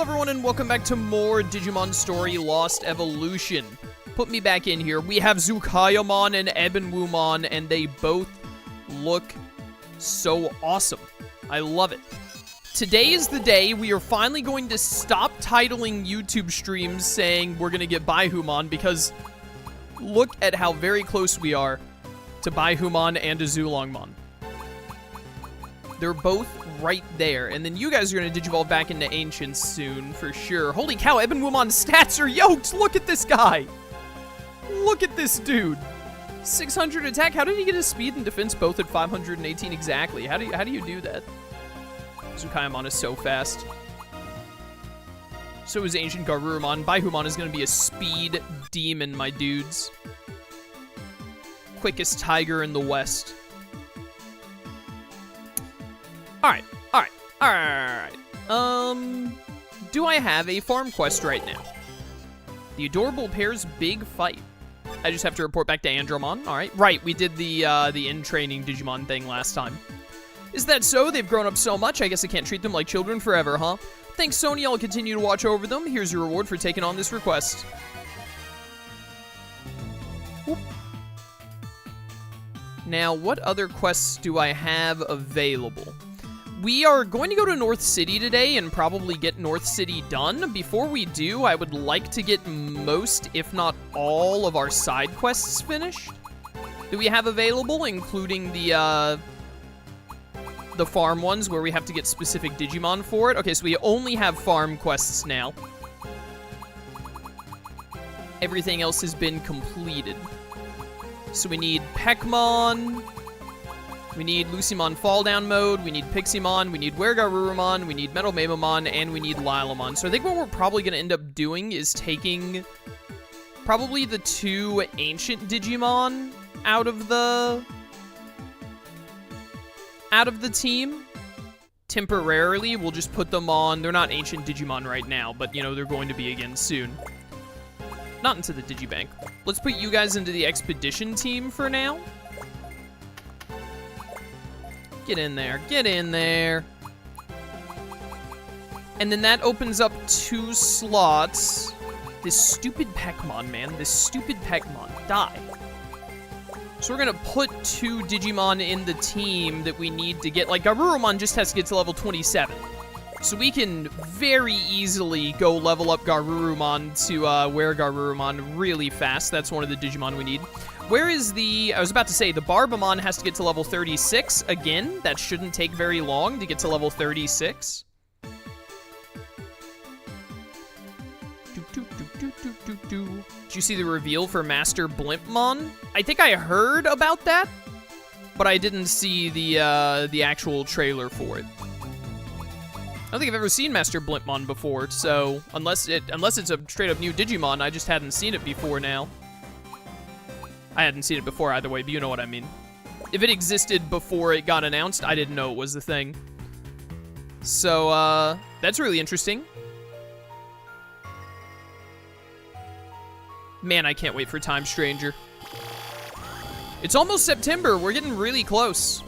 Hello everyone and welcome back to more Digimon Story Lost Evolution. Put me back in here. We have Zukayamon and Ebenwumon and they both look so awesome. I love it. Today is the day we are finally going to stop titling YouTube streams saying we're going to get Baihumon, because look at how very close we are to Baihumon and a Zulongmon. They're both right there. And then you guys are going to digivolve back into Ancients soon, for sure. Holy cow, Ebenwumon's stats are yoked! Look at this guy! Look at this dude! 600 attack. How did he get his speed and defense both at 518 exactly? How do you do that? Zukayamon is so fast. So is Ancient Garurumon. Baihumon is going to be a speed demon, my dudes. Quickest tiger in the West. Alright. Do I have a farm quest right now? The adorable pair's big fight. I just have to report back to Andromon. Alright. Right, we did the in-training Digimon thing last time. Is that so? They've grown up so much, I guess I can't treat them like children forever, huh? Thanks, Sony. I'll continue to watch over them. Here's your reward for taking on this request. Whoop. Now, what other quests do I have available? We are going to go to North City today and probably get North City done. Before we do, I would like to get most, if not all, of our side quests finished that we have available, including the farm ones where we have to get specific Digimon for it. Okay, so we only have farm quests now. Everything else has been completed. So we need Pekmon. We need Lucimon Fall Down Mode, we need Piximon, we need Weregarurumon, we need Metal Mamamon, and we need Lilamon. So I think what we're probably going to end up doing is taking probably the two Ancient Digimon out of the team. Temporarily, we'll just put them on. They're not Ancient Digimon right now, but, you know, they're going to be again soon. Not into the Digibank. Let's put you guys into the Expedition team for now. Get in there. Get in there. And then that opens up 2 slots. This stupid Pekmon, man. This stupid Pekmon. Die. So we're going to put 2 Digimon in the team that we need to get. Like, Garurumon just has to get to level 27. So we can very easily go level up Garurumon to Weregarurumon really fast. That's one of the Digimon we need. Where is the... I was about to say, the Barbamon has to get to level 36. Again, that shouldn't take very long to get to level 36. Did you see the reveal for Master Blimpmon? I think I heard about that, but I didn't see the actual trailer for it. I don't think I've ever seen Master Blimpmon before, so unless it's a straight-up new Digimon, I just hadn't seen it before now. I hadn't seen it before either way, but you know what I mean. If it existed before it got announced, I didn't know it was the thing. So, that's really interesting. Man, I can't wait for Time Stranger. It's almost September. We're getting really close.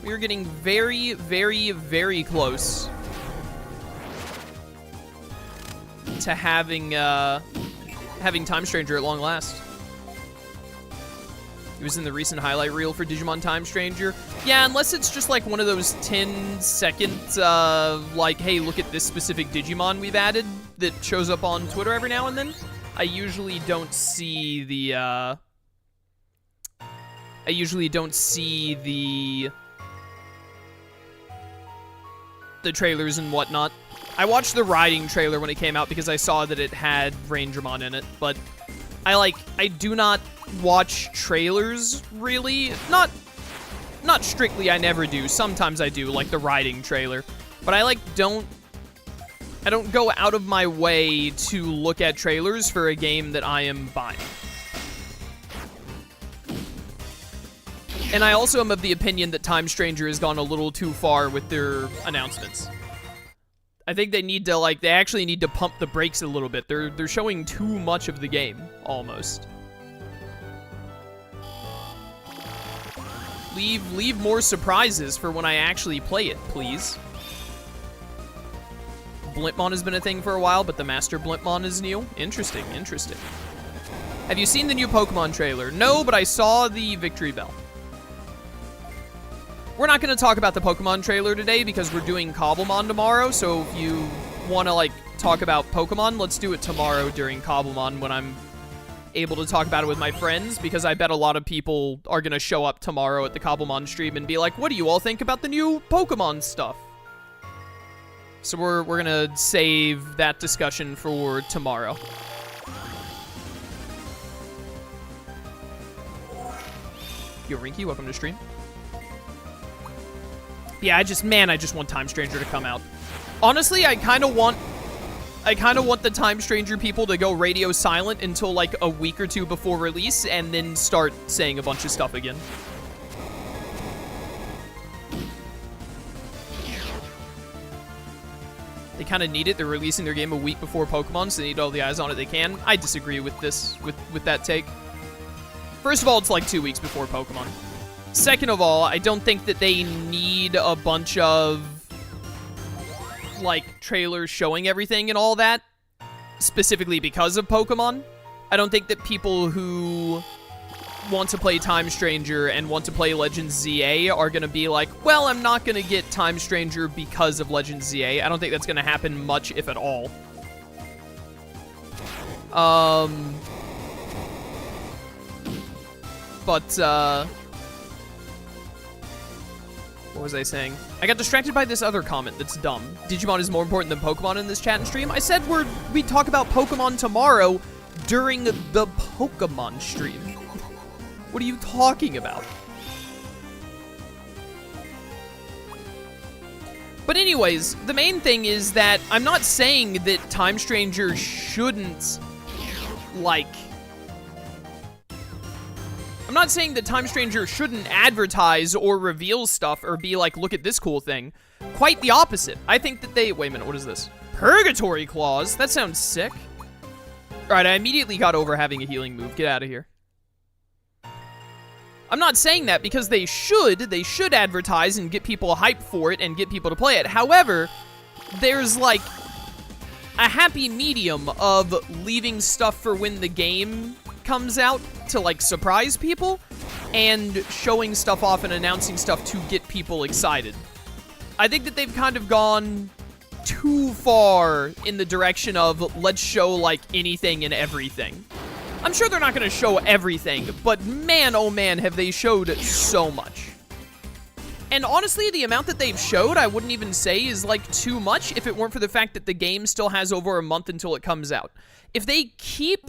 We're getting very, very, very close to having Time Stranger at long last. It was in the recent highlight reel for Digimon Time Stranger. Yeah, unless it's just like one of those 10-second, like, hey, look at this specific Digimon we've added that shows up on Twitter every now and then. I usually don't see the, the trailers and whatnot. I watched the Riding trailer when it came out because I saw that it had Rangermon in it, but I do not watch trailers, really. Not strictly, I never do. Sometimes I do, like the Riding trailer. But I don't go out of my way to look at trailers for a game that I am buying. And I also am of the opinion that Time Stranger has gone a little too far with their announcements. I think they need to, they actually need to pump the brakes a little bit. They're showing too much of the game, almost. Leave more surprises for when I actually play it, please. Blimpmon has been a thing for a while, but the Master Blimpmon is new. Interesting, interesting. Have you seen the new Pokemon trailer? No, but I saw the Victory Bell. We're not going to talk about the Pokemon trailer today because we're doing Cobblemon tomorrow, so if you want to, like, talk about Pokemon, let's do it tomorrow during Cobblemon when I'm able to talk about it with my friends, because I bet a lot of people are going to show up tomorrow at the Cobblemon stream and be like, what do you all think about the new Pokemon stuff? So we're going to save that discussion for tomorrow. Yo, Rinky, welcome to stream. Yeah, I just want Time Stranger to come out. Honestly, I kind of want the Time Stranger people to go radio silent until like a week or two before release and then start saying a bunch of stuff again. They kind of need it. They're releasing their game a week before Pokemon, so they need all the eyes on it they can. I disagree with this, with that take. First of all, it's like 2 weeks before Pokemon. Second of all, I don't think that they need a bunch of, like, trailers showing everything and all that, specifically because of Pokemon. I don't think that people who want to play Time Stranger and want to play Legends ZA are going to be like, well, I'm not going to get Time Stranger because of Legends ZA. I don't think that's going to happen much, if at all. What was I saying? I got distracted by this other comment that's dumb. Digimon is more important than Pokemon in this chat and stream. I said we talk about Pokemon tomorrow during the Pokemon stream. What are you talking about? But anyways, the main thing is that I'm not saying that Time Stranger shouldn't, like... I'm not saying that Time Stranger shouldn't advertise or reveal stuff or be like, look at this cool thing. Quite the opposite. I think that they... Wait a minute, what is this? Purgatory Claws? That sounds sick. Alright, I immediately got over having a healing move. Get out of here. I'm not saying that because they should advertise and get people hyped for it and get people to play it. However, there's like a happy medium of leaving stuff for when the game comes out to like surprise people and showing stuff off and announcing stuff to get people excited. I think that they've kind of gone too far in the direction of let's show like anything and everything. I'm sure they're not going to show everything, but man, oh man, have they showed so much. And honestly, the amount that they've showed, I wouldn't even say is like too much if it weren't for the fact that the game still has over a month until it comes out. If they keep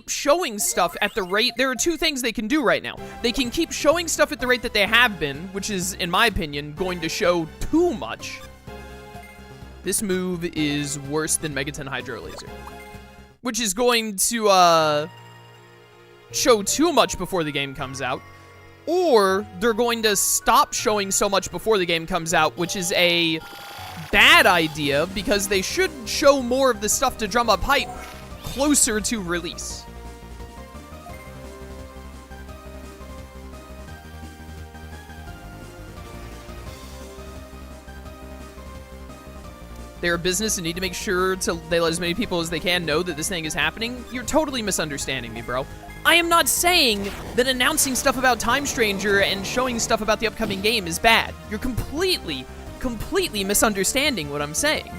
showing stuff at the rate... There are two things they can do right now. They can keep showing stuff at the rate that they have been, which is, in my opinion, going to show too much. This move is worse than Megaton Hydro Laser. Which is going to, show too much before the game comes out. Or they're going to stop showing so much before the game comes out, which is a bad idea, because they should show more of the stuff to drum up hype closer to release. They're a business and need to make sure they let as many people as they can know that this thing is happening. You're totally misunderstanding me, bro. I am not saying that announcing stuff about Time Stranger and showing stuff about the upcoming game is bad. You're completely misunderstanding what I'm saying.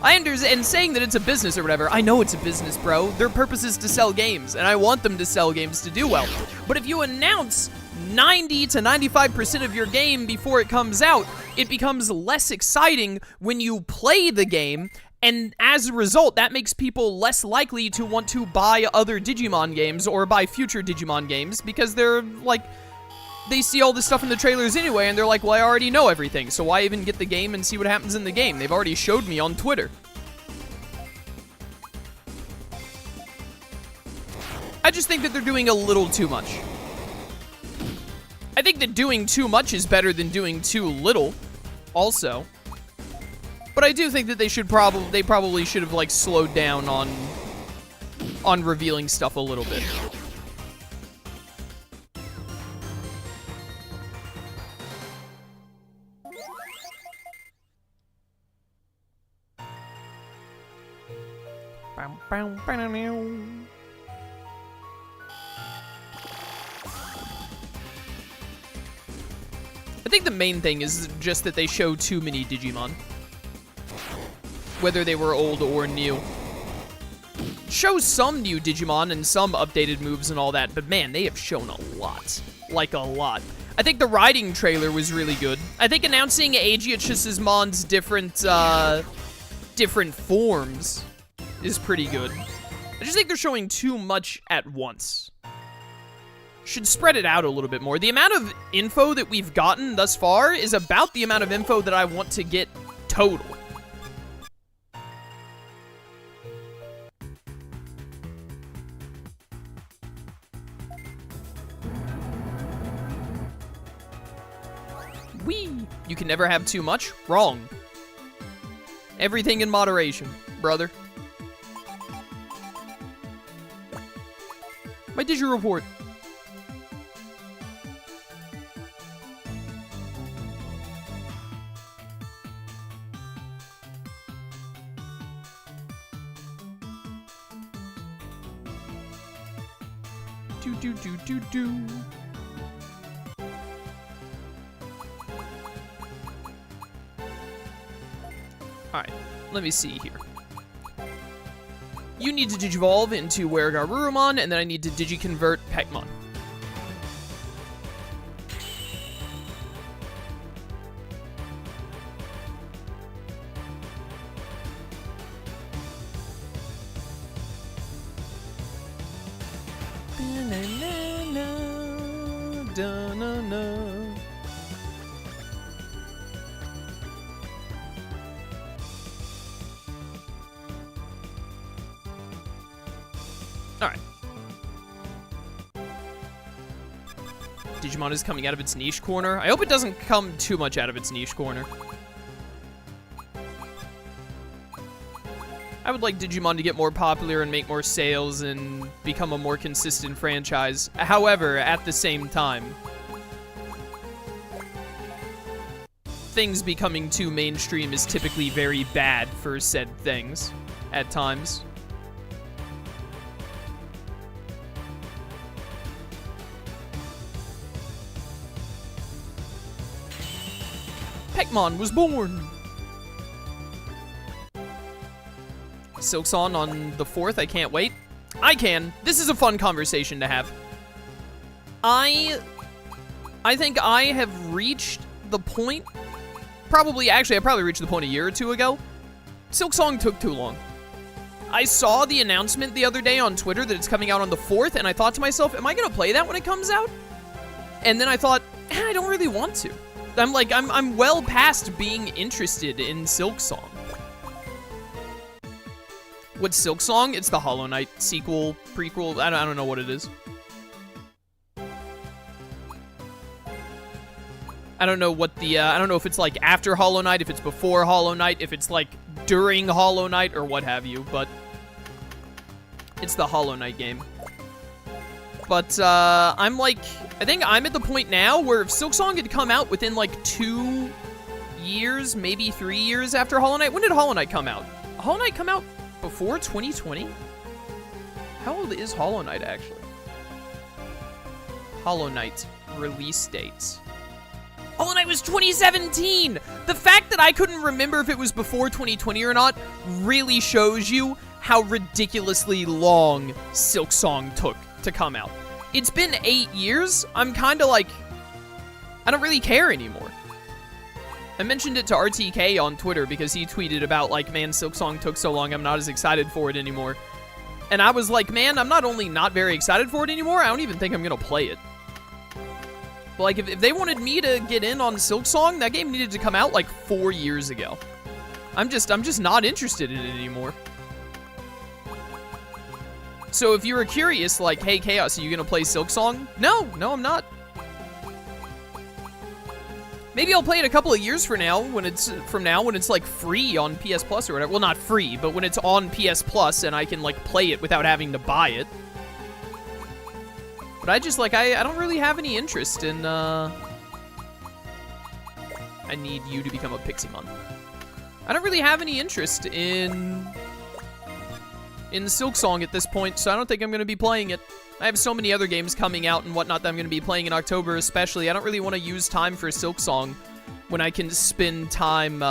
I understand saying that it's a business or whatever. I know it's a business, bro. Their purpose is to sell games, and I want them to sell games to do well. But if you announce 90 to 95% of your game before it comes out, it becomes less exciting when you play the game, and as a result, that makes people less likely to want to buy other Digimon games or buy future Digimon games, because they're like... They see all this stuff in the trailers anyway, and they're like, well, I already know everything, so why even get the game and see what happens in the game? They've already showed me on Twitter. I just think that they're doing a little too much. I think that doing too much is better than doing too little, also. But I do think that they probably should have, like, slowed down on revealing stuff a little bit. I think the main thing is just that they show too many Digimon. Whether they were old or new. Shows some new Digimon and some updated moves and all that, but man, they have shown a lot. Like a lot. I think the riding trailer was really good. I think announcing Aegiachus's different forms is pretty good. I just think they're showing too much at once. Should spread it out a little bit more. The amount of info that we've gotten thus far is about the amount of info that I want to get total. Whee! You can never have too much? Wrong. Everything in moderation, brother. My Digi report. Do. Alright, let me see here. You need to Digivolve into Weregarurumon, and then I need to Digiconvert Pekmon. Alright. Digimon is coming out of its niche corner. I hope it doesn't come too much out of its niche corner. I would like Digimon to get more popular and make more sales and become a more consistent franchise. However, at the same time, things becoming too mainstream is typically very bad for said things at times. Pekmon was born! Silksong on the 4th, I can't wait. I can. This is a fun conversation to have. I think I have reached the point, I probably reached the point a year or two ago. Silksong took too long. I saw the announcement the other day on Twitter that it's coming out on the 4th, and I thought to myself, am I gonna play that when it comes out? And then I thought, I don't really want to. I'm well past being interested in Silksong. What's Silksong? It's the Hollow Knight sequel, prequel, I don't know what it is. I don't know what the, I don't know if it's like after Hollow Knight, if it's before Hollow Knight, if it's like during Hollow Knight or what have you, but it's the Hollow Knight game. But, I think I'm at the point now where if Silksong had come out within, 2 years, maybe 3 years after Hollow Knight. When did Hollow Knight come out? Hollow Knight come out before 2020? How old is Hollow Knight, actually? Hollow Knight release dates. Hollow Knight was 2017! The fact that I couldn't remember if it was before 2020 or not really shows you how ridiculously long Silksong took to come out. It's been 8 years. I'm kind of I don't really care anymore. I mentioned it to RTK on Twitter because he tweeted about, man, Silksong took so long, I'm not as excited for it anymore. And I was like, man, I'm not only not very excited for it anymore, I don't even think I'm going to play it. But, if they wanted me to get in on Silksong, that game needed to come out, 4 years ago. I'm just not interested in it anymore. So if you were curious, hey, Chaos, are you gonna play Silksong? No, I'm not. Maybe I'll play it a couple of years from now when it's free on PS Plus or whatever. Well, not free, but when it's on PS Plus and I can play it without having to buy it. But I just I don't really have any interest in I need you to become a Piximon. I don't really have any interest in in Silksong at this point, so I don't think I'm going to be playing it. I have so many other games coming out and whatnot that I'm going to be playing in October especially. I don't really want to use time for Silksong when I can spend time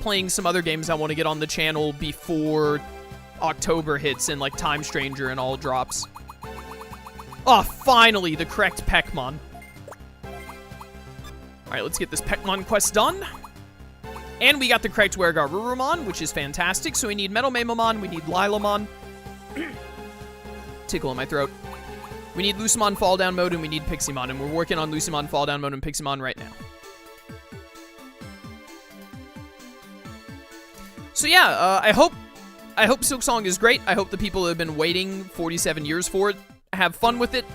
playing some other games I want to get on the channel before October hits and like Time Stranger and all drops. Oh, finally, the correct Pekmon. Alright, let's get this Pekmon quest done. And we got the correct Wergarurumon, which is fantastic. So we need Metal Mamamon, we need Lilamon. Tickle in my throat. We need Lucemon Fall Down Mode, and we need Piximon. And we're working on Lucemon Fall Down Mode and Piximon right now. So yeah, I hope Silksong is great. I hope the people that have been waiting 47 years for it have fun with it.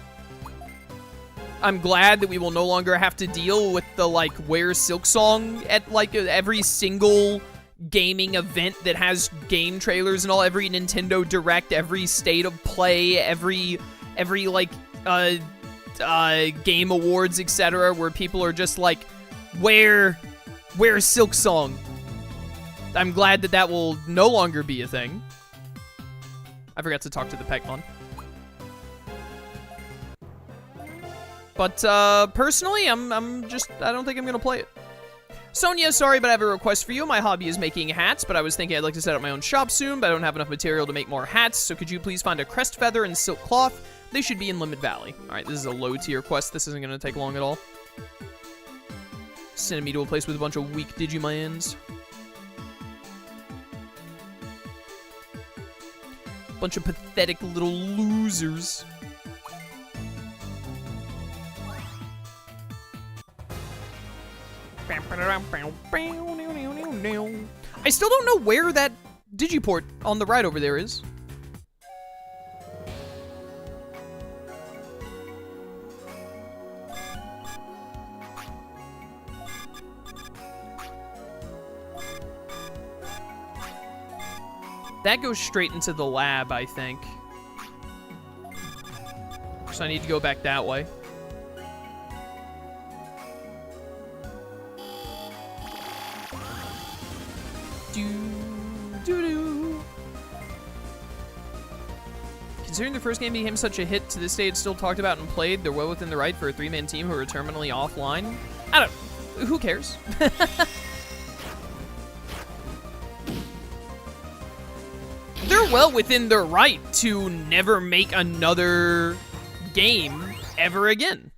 I'm glad that we will no longer have to deal with the, like, where's Silksong at, like, every single gaming event that has game trailers and all, every Nintendo Direct, every State of Play, every like, Game Awards, etc., where people are just like, where's Silksong? I'm glad that that will no longer be a thing. I forgot to talk to the Pekmon. But, personally, I don't think I'm gonna play it. Sonia, sorry, but I have a request for you. My hobby is making hats, but I was thinking I'd like to set up my own shop soon, but I don't have enough material to make more hats, so could you please find a crest feather and silk cloth? They should be in Limit Valley. Alright, this is a low-tier quest. This isn't gonna take long at all. Sending me to a place with a bunch of weak Digimons. Bunch of pathetic little losers. I still don't know where that Digiport on the right over there is. That goes straight into the lab, I think. So I need to go back that way. Considering the first game became such a hit, to this day it's still talked about and played, they're well within the right for a three-man team who are terminally offline. I don't... Who cares? They're well within their right to never make another game ever again.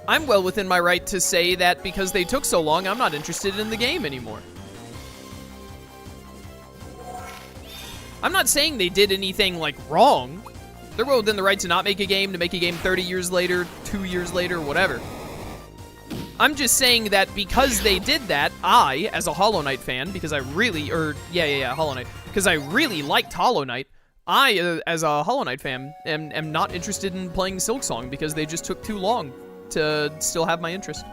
I'm well within my right to say that because they took so long, I'm not interested in the game anymore. I'm not saying they did anything, like, wrong. They're well within the right to not make a game, to make a game 30 years later, 2 years later, whatever. I'm just saying that because they did that, I, as a Hollow Knight fan, because I really, Hollow Knight, because I really liked Hollow Knight, I, as a Hollow Knight fan, am not interested in playing Silksong because they just took too long to still have my interest.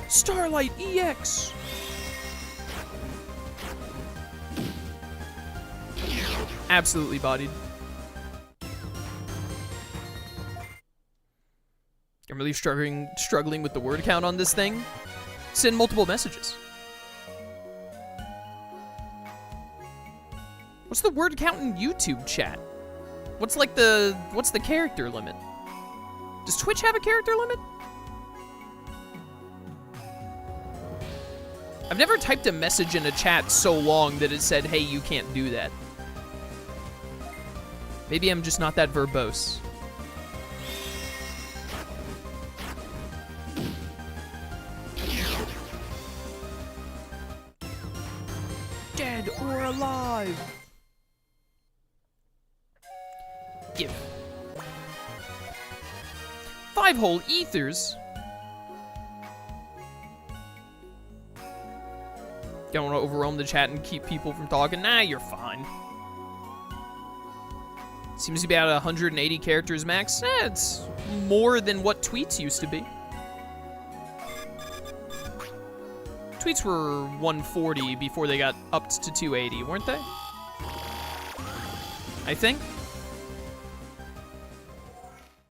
Starlight EX! Absolutely bodied. I'm really struggling with the word count on this thing. Send multiple messages. What's the word count in YouTube chat? What's the character limit? Does Twitch have a character limit? I've never typed a message in a chat so long that it said, hey, you can't do that. Maybe I'm just not that verbose. Dead or alive? Give. 5 whole ethers? Don't want to overwhelm the chat and keep people from talking? Nah, you're fine. Seems to be about 180 characters max. It's more than what tweets used to be. Tweets were 140 before they got upped to 280, weren't they? I think.